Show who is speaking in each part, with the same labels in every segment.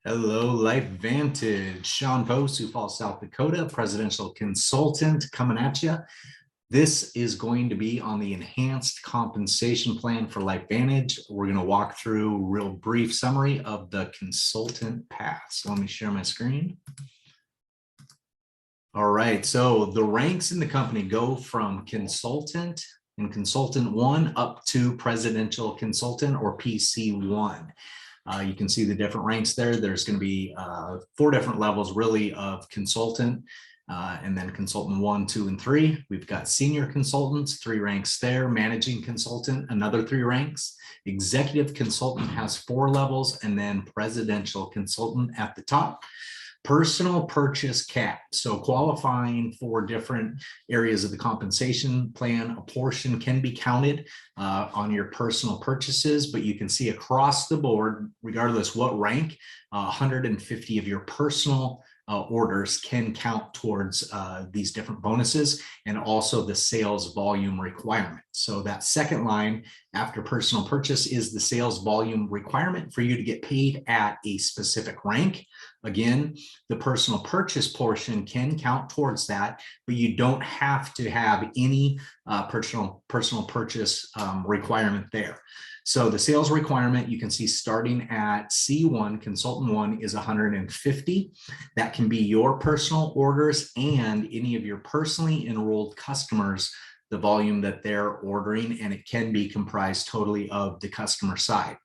Speaker 1: Hello, Lifevantage. Sean Poe, Sioux Falls, South Dakota, presidential consultant coming at you. This is going to be on the enhanced compensation plan for Lifevantage. We're going to walk through a real brief summary of the consultant path. So let me share my screen. All right, so the ranks in the company go from consultant and consultant one up to presidential consultant or PC1. You can see the different ranks there. There's going to be 4 different levels really of consultant, and then consultant 1, 2, and 3. We've got senior consultants, 3 ranks there. Managing consultant, another 3 ranks. Executive consultant has 4 levels, and then presidential consultant at the top. Personal purchase cap. So qualifying for different areas of the compensation plan, a portion can be counted on your personal purchases, but you can see across the board, regardless what rank, 150 of your personal orders can count towards these different bonuses, and also the sales volume requirement. So that second line after personal purchase is the sales volume requirement for you to get paid at a specific rank. Again, the personal purchase portion can count towards that, but you don't have to have any personal purchase requirement there. So the sales requirement, you can see starting at C1, consultant 1 is 150. That can be your personal orders and any of your personally enrolled customers, the volume that they're ordering, and it can be comprised totally of the customer side.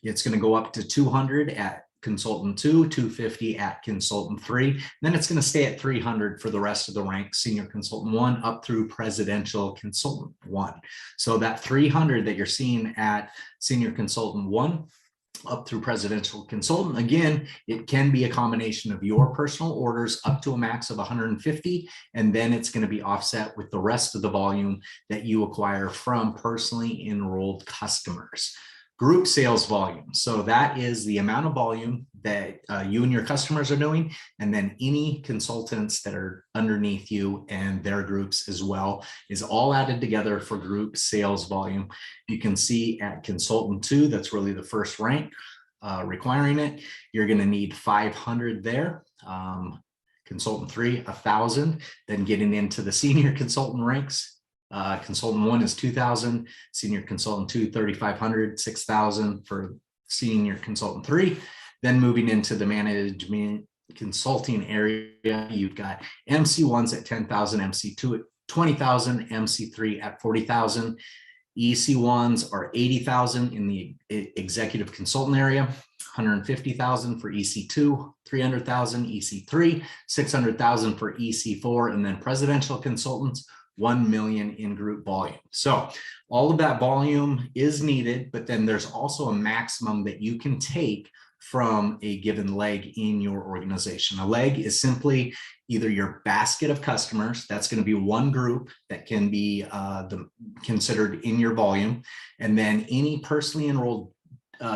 Speaker 1: It's going to go up to 200 at consultant 2, 250 at consultant 3. Then it's going to stay at 300 for the rest of the ranks, senior consultant 1 up through presidential consultant 1. So that 300 that you're seeing at senior consultant 1 up through presidential consultant, again, it can be a combination of your personal orders up to a max of 150, and then it's going to be offset with the rest of the volume that you acquire from personally enrolled customers. Group sales volume. So that is the amount of volume that you and your customers are doing, and then any consultants that are underneath you and their groups as well is all added together for group sales volume. You can see at consultant 2, that's really the first rank requiring it. You're going to need 500 there. Consultant 3, 1,000. Then getting into the senior consultant ranks, consultant 1 is 2,000, senior consultant 2, 3,500, 6,000 for senior consultant 3. Then moving into the management consulting area, you've got MC1s at 10,000, MC2 at 20,000, MC3 at 40,000. EC1s are 80,000 in the executive consultant area, 150,000 for EC2, 300,000 EC3, 600,000 for EC4, and then presidential consultants, 1 million in group volume. So all of that volume is needed, but then there's also a maximum that you can take from a given leg in your organization. A leg is simply either your basket of customers, that's going to be one group that can be considered in your volume, and then any personally enrolled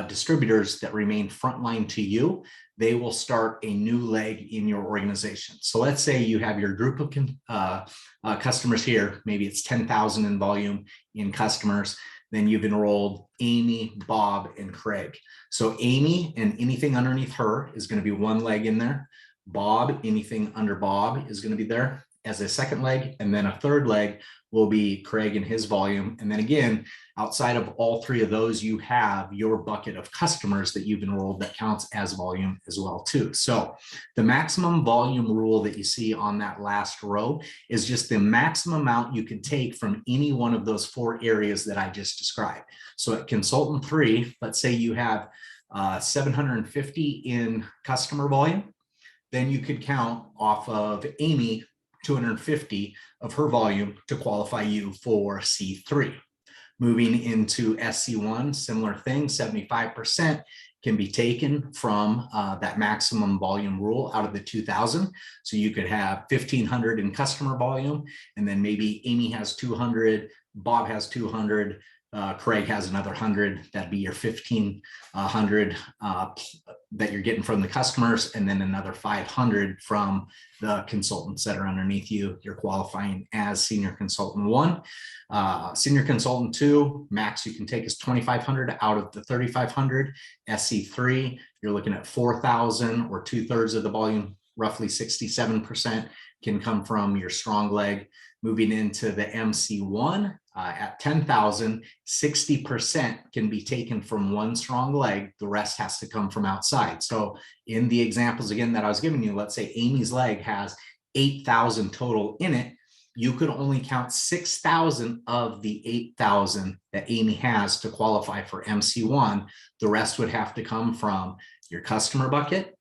Speaker 1: distributors that remain frontline to you, they will start a new leg in your organization. So let's say you have your group of customers here, maybe it's 10,000 in volume in customers. Then you've enrolled Amy, Bob, and Craig. So Amy and anything underneath her is going to be one leg in there. Bob, anything under Bob is going to be there as a second leg. And then a third leg will be Craig and his volume. And then again, outside of all 3 of those, you have your bucket of customers that you've enrolled that counts as volume as well too. So the maximum volume rule that you see on that last row is just the maximum amount you can take from any one of those 4 areas that I just described. So at consultant 3, let's say you have 750 in customer volume, then you could count off of Amy 250 of her volume to qualify you for C3. Moving into SC1, similar thing, 75% can be taken from that maximum volume rule out of the 2,000. So you could have 1,500 in customer volume, and then maybe Amy has 200, Bob has 200, Craig has another 100. That'd be your 1,500 that you're getting from the customers, and then another 500 from the consultants that are underneath you. You're qualifying as senior consultant 1. Senior consultant 2, max you can take is 2,500 out of the 3,500. SC3, you're looking at 4,000, or 2/3 of the volume, roughly 67%, can come from your strong leg. Moving into the MC1, at 10,000, 60% can be taken from one strong leg. The rest has to come from outside. So in the examples again that I was giving you, let's say Amy's leg has 8,000 total in it. You could only count 6,000 of the 8,000 that Amy has to qualify for MC1. The rest would have to come from your customer bucket,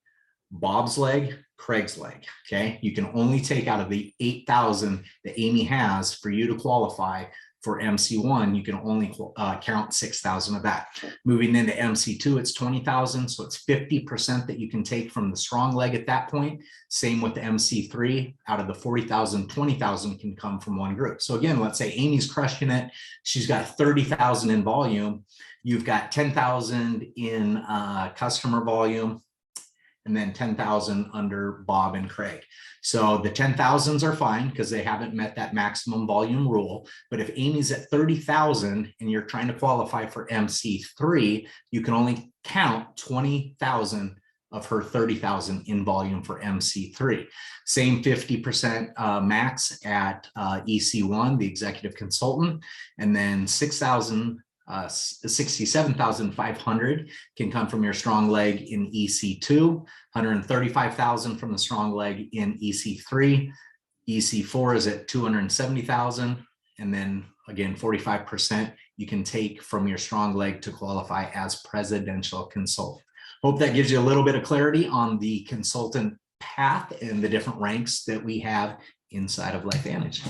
Speaker 1: Bob's leg, Craig's leg. Okay, you can only take out of the 8,000 that Amy has for you to qualify for MC1. You can only count 6,000 of that. Moving into MC2, it's 20,000, so it's 50% that you can take from the strong leg at that point. Same with the MC3. Out of the 40,000, 20,000 can come from one group. So again, let's say Amy's crushing it. She's got 30,000 in volume. You've got 10,000 in customer volume, and then 10,000 under Bob and Craig. So the 10,000s are fine because they haven't met that maximum volume rule. But if Amy's at 30,000 and you're trying to qualify for MC3, you can only count 20,000 of her 30,000 in volume for MC3. Same 50% max at EC1, the executive consultant, and then 67,500 can come from your strong leg in EC2, 135,000 from the strong leg in EC3. EC4 is at 270,000. And then again, 45% you can take from your strong leg to qualify as presidential consultant. Hope that gives you a little bit of clarity on the consultant path and the different ranks that we have inside of Lifevantage.